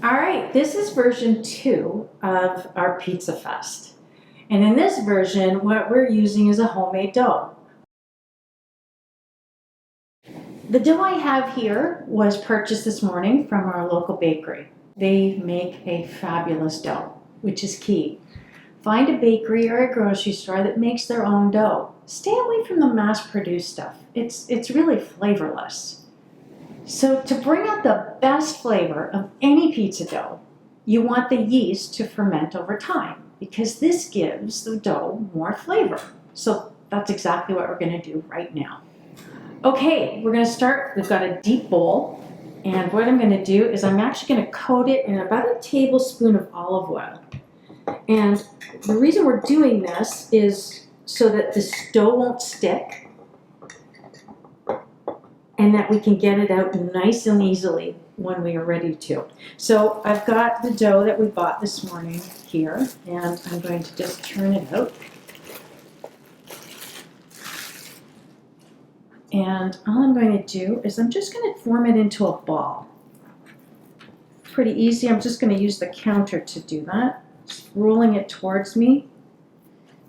All right, this is version 2 of our Pizza Fest. And in this version, what we're using is a homemade dough. The dough I have here was purchased this morning from our local bakery. They make a fabulous dough, which is key. Find a bakery or a grocery store that makes their own dough. Stay away from the mass-produced stuff. It's really flavorless. So to bring out the best flavor of any pizza dough, you want the yeast to ferment over time because this gives the dough more flavor. So that's exactly what we're going to do right now. Okay, we're going to start. We've got a deep bowl, and what I'm going to do is I'm actually going to coat it in about a tablespoon of olive oil. And the reason we're doing this is so that the dough won't stick and that we can get it out nice and easily when we are ready to. So I've got the dough that we bought this morning here, and I'm going to just turn it out. And all I'm going to do is I'm just going to form it into a ball. Pretty easy. I'm just going to use the counter to do that. Just rolling it towards me.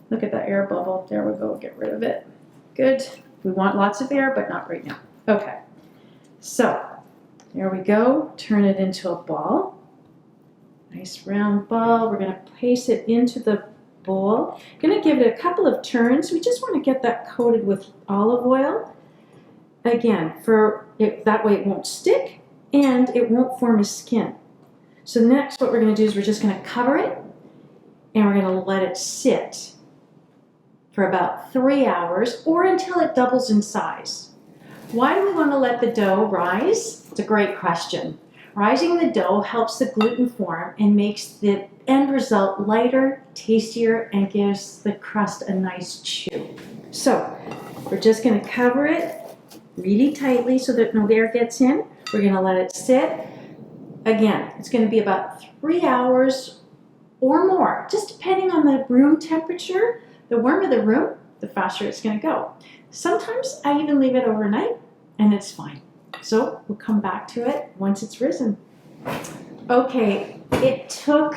Look at that air bubble. There we go. Get rid of it. Good. We want lots of air, but not right now. Okay. So there we go. Turn it into a ball. Nice round ball. We're going to place it into the bowl. Going to give it a couple of turns. We just want to get that coated with olive oil. Again, that way it won't stick and it won't form a skin. So next what we're going to do is we're just going to cover it and we're going to let it sit for about 3 hours or until it doubles in size. Why do we want to let the dough rise? It's a great question. Rising the dough helps the gluten form and makes the end result lighter, tastier, and gives the crust a nice chew. So we're just going to cover it really tightly so that no air gets in. We're going to let it sit. Again, it's going to be about 3 hours or more, just depending on the room temperature. The warmer the room, the faster it's going to go. Sometimes I even leave it overnight and it's fine. So we'll come back to it once it's risen. Okay, it took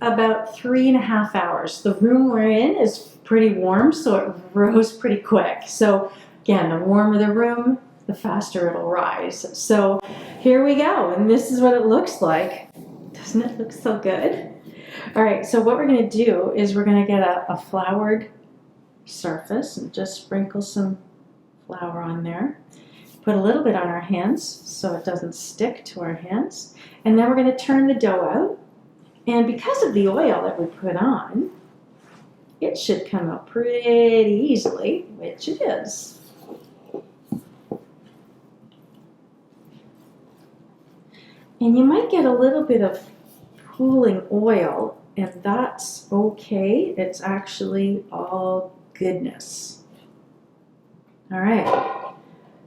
about 3.5 hours. The room we're in is pretty warm, so it rose pretty quick. So again, the warmer the room, the faster it'll rise. So here we go, and this is what it looks like. Doesn't it look so good? All right, so what we're going to do is we're going to get a floured surface and just sprinkle some flour on there. Put a little bit on our hands so it doesn't stick to our hands. And then we're going to turn the dough out. And because of the oil that we put on, it should come out pretty easily, which it is. And you might get a little bit of pooling oil, and that's okay. It's actually all goodness. All right,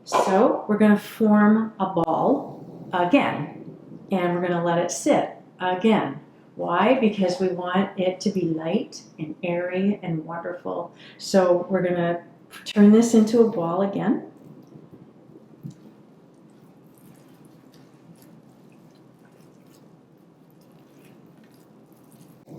so we're going to form a ball again, and we're going to let it sit again. Why? Because we want it to be light and airy and wonderful. So we're going to turn this into a ball again.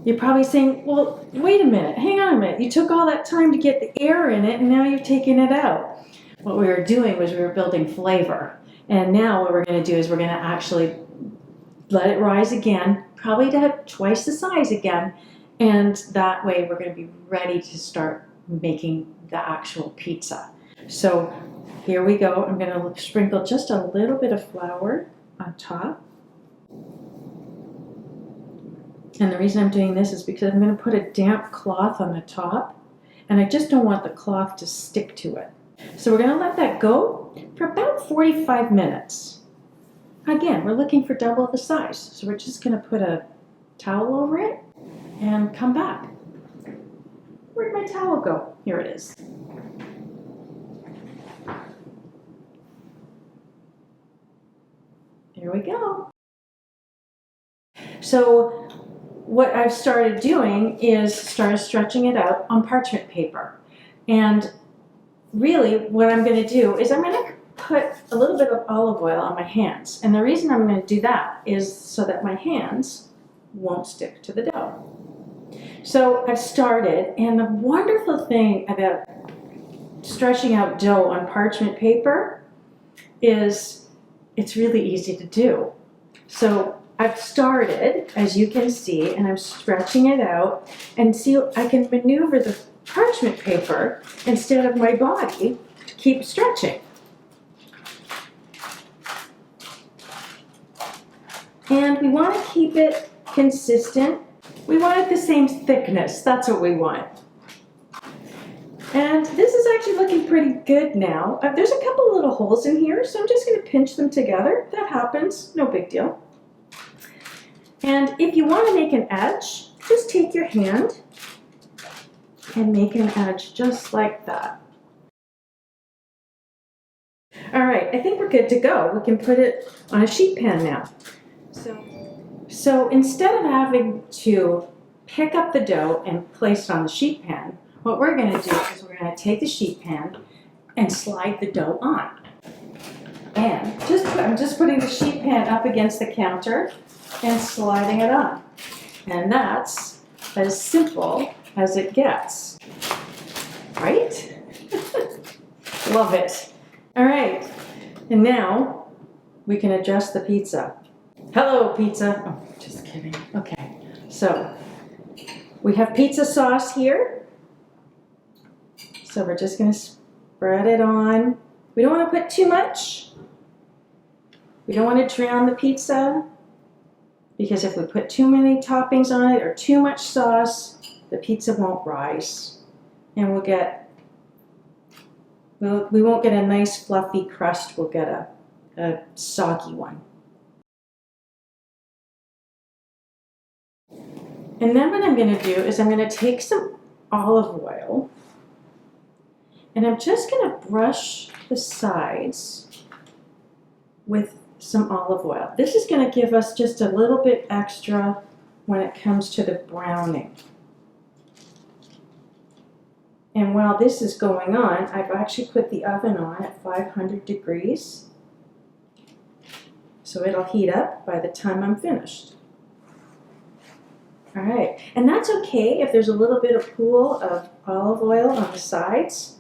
You're probably saying, well, wait a minute, hang on a minute. You took all that time to get the air in it and now you've taken it out. What we were doing was we were building flavor. And now what we're going to do is we're going to actually let it rise again, probably to twice the size again. And that way we're going to be ready to start making the actual pizza. So here we go. I'm going to sprinkle just a little bit of flour on top. And the reason I'm doing this is because I'm going to put a damp cloth on the top, and I just don't want the cloth to stick to it. So we're going to let that go for about 45 minutes. Again, we're looking for double the size, so we're just going to put a towel over it and come back. Where'd my towel go? Here it is. There we go. So what I've started doing is stretching it out on parchment paper. And really what I'm going to do is I'm going to put a little bit of olive oil on my hands. And the reason I'm going to do that is so that my hands won't stick to the dough. So I've started, and the wonderful thing about stretching out dough on parchment paper is it's really easy to do. So I've started, as you can see, and I'm stretching it out, and see I can maneuver the parchment paper instead of my body to keep stretching. And we want to keep it consistent. We want it the same thickness. That's what we want. And this is actually looking pretty good now. There's a couple little holes in here, so I'm just going to pinch them together. That happens, no big deal. And if you want to make an edge, just take your hand and make an edge just like that. All right, I think we're good to go. We can put it on a sheet pan now. So instead of having to pick up the dough and place it on the sheet pan, what we're going to do is we're going to take the sheet pan and slide the dough on. And I'm just putting the sheet pan up against the counter and sliding it on. And that's as simple as it gets. Right? Love it. All right. And now we can adjust the pizza. Hello, pizza. Oh, just kidding. Okay. So we have pizza sauce here. So we're just going to spread it on. We don't want to put too much. We don't want to drown the pizza, because if we put too many toppings on it or too much sauce, the pizza won't rise. And we won't get a nice fluffy crust. We'll get a soggy one. And then what I'm going to do is I'm going to take some olive oil, and I'm just going to brush the sides with some olive oil. This is going to give us just a little bit extra when it comes to the browning. And while this is going on, I've actually put the oven on at 500 degrees. So it'll heat up by the time I'm finished. All right, and that's okay if there's a little bit of pool of olive oil on the sides,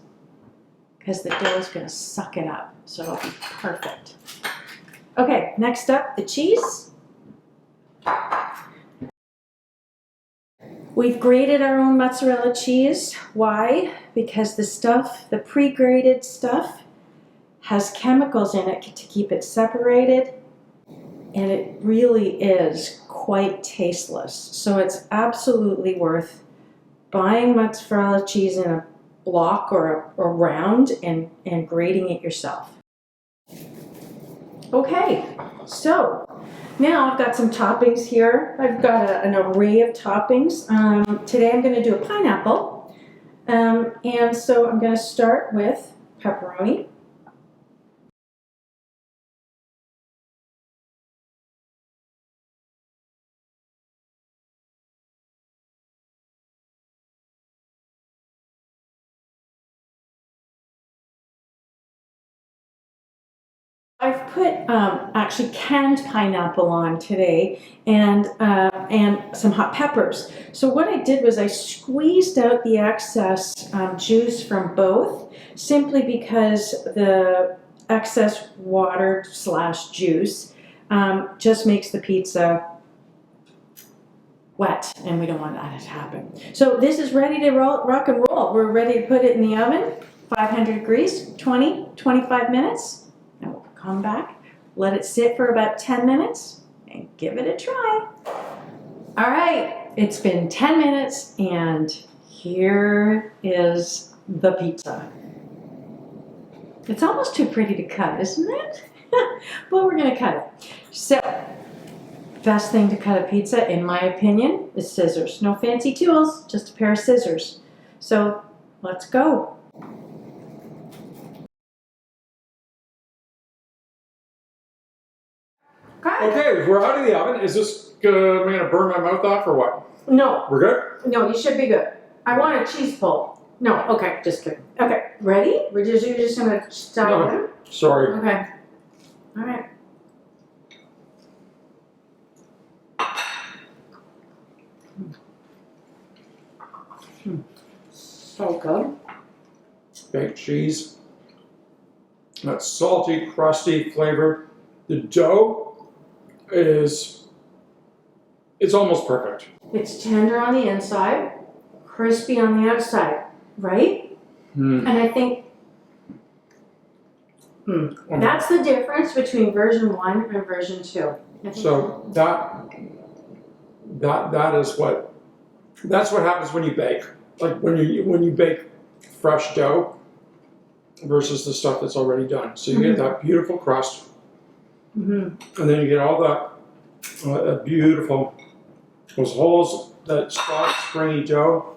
because the dough is going to suck it up, so it'll be perfect. Okay, next up, the cheese. We've grated our own mozzarella cheese. Why? Because the pre-grated stuff has chemicals in it to keep it separated, and it really is quite tasteless. So it's absolutely worth buying mozzarella cheese in a block or a round and grating it yourself. Okay, so now I've got some toppings here. I've got an array of toppings. Today I'm going to do a pineapple. And so I'm going to start with pepperoni. I've put actually canned pineapple on today, and some hot peppers. So what I did was I squeezed out the excess juice from both, simply because the excess water / juice just makes the pizza wet, and we don't want that to happen. So this is ready to rock and roll. We're ready to put it in the oven, 500 degrees, 25 minutes. Come back, let it sit for about 10 minutes, and give it a try. All right, it's been 10 minutes, and here is the pizza. It's almost too pretty to cut, isn't it? But we're gonna cut it. So, best thing to cut a pizza, in my opinion, is scissors. No fancy tools, just a pair of scissors. So, let's go. Okay, we're out of the oven. Is this gonna burn my mouth off or what? No. We're good? No, you should be good. I want a cheese pull. No, okay, just kidding. Okay, ready? You're just gonna dive No. in? Sorry. Okay. All right. So good. Baked cheese. That salty, crusty flavor. The dough is, it's almost perfect. It's tender on the inside, crispy on the outside, right? Mm. And I think that's the difference between version 1 and version 2. So that is what, that's what happens when you bake. Like when you bake fresh dough versus the stuff that's already done. So you get that beautiful crust, and then you get all that beautiful, those holes, that soft, springy dough.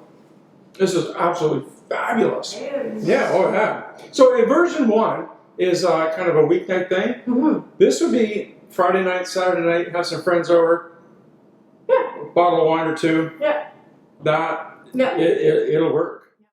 This is absolutely fabulous. Yeah, oh yeah. So in version 1 is kind of a weeknight thing. This would be Friday night, Saturday night, have some friends over. Yeah. A bottle of wine or two. Yeah. That, Yeah. it'll work.